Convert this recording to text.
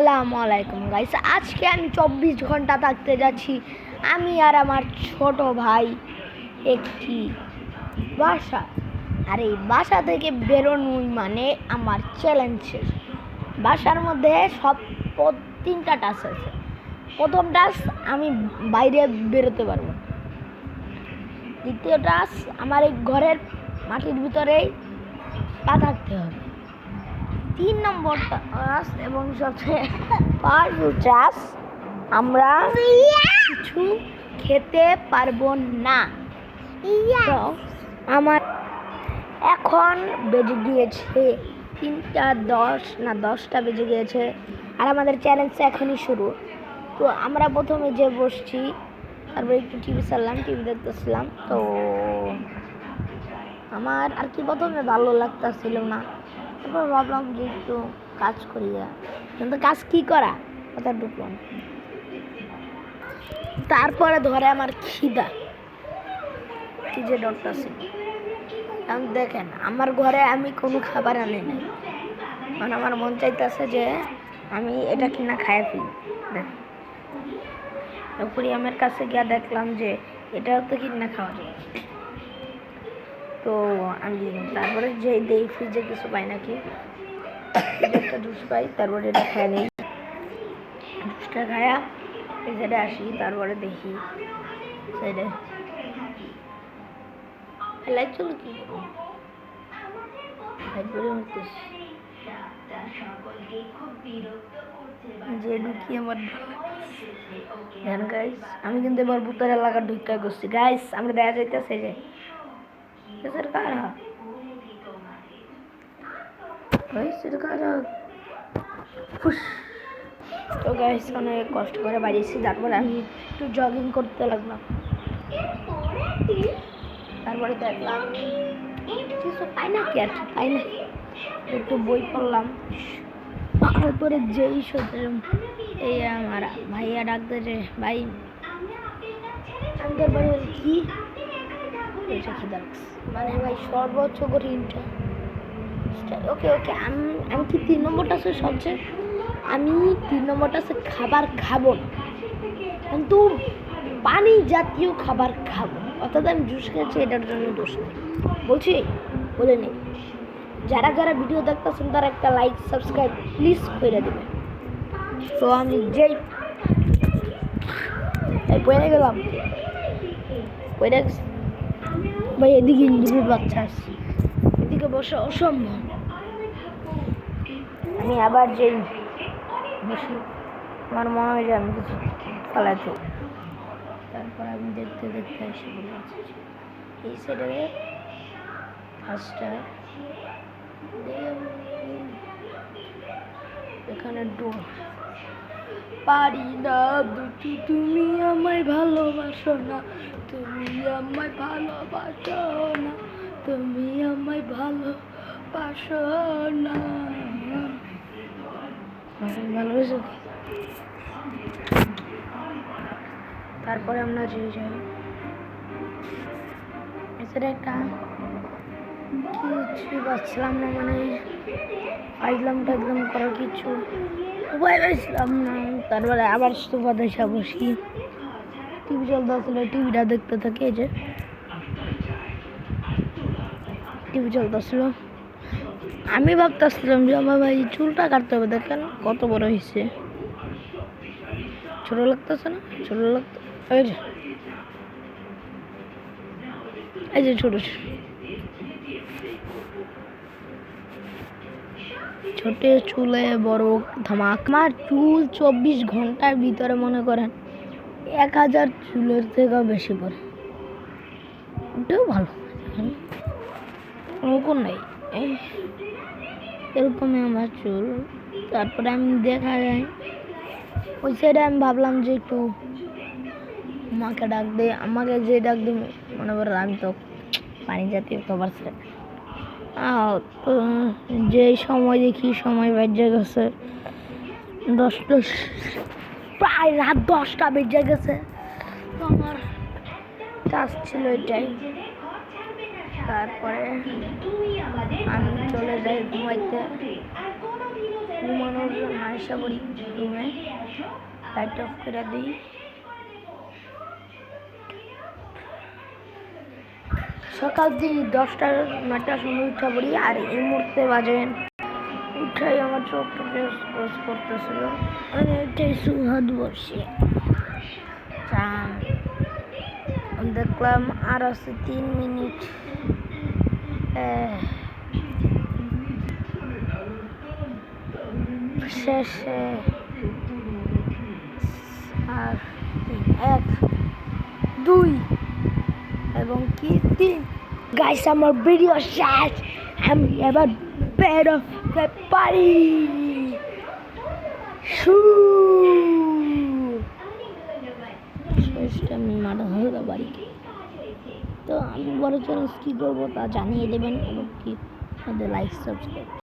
আসসালামু আলাইকুম গাইস। আজকে আমি 24 ঘন্টা থাকতে যাচ্ছি আমি আর আমার ছোট ভাই একটি বাসা। আর এই বাসা থেকে বেরোনোই মানে আমার চ্যালেঞ্জ শেষ। বাসার মধ্যে সব 3টা টাস্ক আছে। প্রথম টাস্ক, আমি বাইরে বেরোতে পারবো। দ্বিতীয় টাস্ক, আমার এই ঘরের মাটির ভিতরেই পা থাকতে হবে। 3 নম্বর টাস্ক এবং সবচেয়ে পাওয়ারফুল টাস্ক, আমরা কিছু খেতে পারবো না। তো আমার এখন বেজে গিয়েছে 10টা বেজে গিয়েছে আর আমাদের চ্যালেঞ্জটা এখনই শুরু। তো আমরা প্রথমে যে বসছি, তারপরে একটু টিভি দেখতেছিলাম। তো আমার আর কি প্রথমে ভালো লাগতেছিল না, তারপর ভাবলাম যে একটু কাজ করি, কিন্তু কাজ কি করা কথা ঢুকলাম। তারপরে ধরে আমার খিদা, কি যে ডরটা ছিল। এখন দেখেন, আমার ঘরে আমি কোনো খাবার আনি নাই, কারণ আমার মন চাইতেছে যে আমি এটা কিনা খাই ফেলি। দেখেন, আমার কাছে গিয়া দেখলাম যে এটাও তো কিনা খাওয়া যায়। তো আমি তারপরে যে দেই ফ্রিজে কিছু পাই নাকি, একটা জুস পাই, তারপরে এটা খাই নিই। জুসটা খায়া এই সাইডে আসি, তারপরে দেখি সাইডে লাইট চলো কি যে ঢুকি আমার গাইস। আমি কিন্তু এবার ভূতের এলাকা ঢুকা করছি গাইস। আমরা দেখা যাইতেছে যে তো গাইস অনেক কষ্ট করে বাড়িয়েছি। তারপরে আমি একটু জগিং করতে লাগলাম। তারপরে দেখলাম কিছু পাই না, কি আর কি পাই না, একটু বই পড়লাম। তারপরে যেই সোচলাম এই আমার ভাইয়া ডাকতে যে ভাই আমাদের বাড়ি কি এটা খিদা লাগছে, মানে ভাই সর্বোচ্চ করে ওকে আমি কি 3 নম্বরটা আছে সবচেয়ে, আমি 3 নম্বরটা আছে খাবার খাবো না, কিন্তু পানি জাতীয় খাবার খাবো। অর্থাৎ আমি জুস খেয়েছি, এটার জন্য দোষ নেই বলছি, বলে নেই। যারা যারা ভিডিও দেখতেছেন তারা একটা লাইক সাবস্ক্রাইব প্লিজ করে দেবেন। তো আমি যেই পড়ে গেলাম, ভাই এদিকে ইঞ্জিনের বাচ্চা আসছে, এদিকে বসা অসম্ভব। আমি আবার যেই বসি, আমার মনে হয় যে আমি কিছু পালাতে। তারপর আমি দেখতে দেখতে এসে এই সাইডে ফার্স্টটা এখানে ডোর পারি না দুটি, তুমি আমায় ভালোবাসো না, তুমি আমায় ভালোবাসো না, তুমি আমায় ভালোবাসো না, ভালোবাসো। তারপরে আমরা যে যাই এছাড়া একটা কিছু পাচ্ছিলাম না, মানে ফাইজলামটা একদম করার কিছু উপায় পাইছিলাম না। তারপরে আবার সোফা দেশা বসি, টিভি চলতেছিল, টিভিটা দেখতে থাকি। এই যে টিভি চলতেছিল, আমি ভাবতেছিলাম যে আমার ভাই চুলটা কাটতে হবে। দেখেন কত বড় হয়েছে, ছোট লাগতেছে না? ছোট লাগতো এই যে ছোট ছোট চুলে বড় ধামাক। আমার চুল 24 ঘন্টার ভিতরে মনে করেন 1000 চুলের থেকেও বেশি পড়ে, ওটাও ভালো, ওরকম নাই, এরকমই আমার চুল। তারপরে আমি দেখা যায় ওই সাইডে আমি ভাবলাম যে একটু আমাকে ডাক দে, আমাকে যে ডাক দে মনে করো আমি তো পানি জাতীয় খাবার ছিল। তো যে সময় দেখি সময় বেজে গেছে 10টা, প্রায় রাত 10টা বেজে গেছে। তো আমার কাজ ছিল এটাই। তারপরে আমি চলে যাই ঘুমাইতে। ঘুমানোর জন্য আশা করি রুমে লাইট অফ করে দিই। সকাল দিই 10টার 9টার সময় উঠা পড়ি, আর এই মুহূর্তে বাজে উঠাই আমার চোখটা ক্লোজ করতেছিল, আমি এটাই সুহাদ বসে দেখলাম আর আছে 3 মিনিট। শেষে আর 1 2 এবং কি 3। গাইস আমার ভিডিও শেষ, আমি এবার বের হতে পারি। শেষটা আমি মারা হতে পারি। তো আমি বড় চ্যালেঞ্জ কী করবো তা জানিয়ে দেবেন এবং কি আমাদের লাইক সাবস্ক্রাইব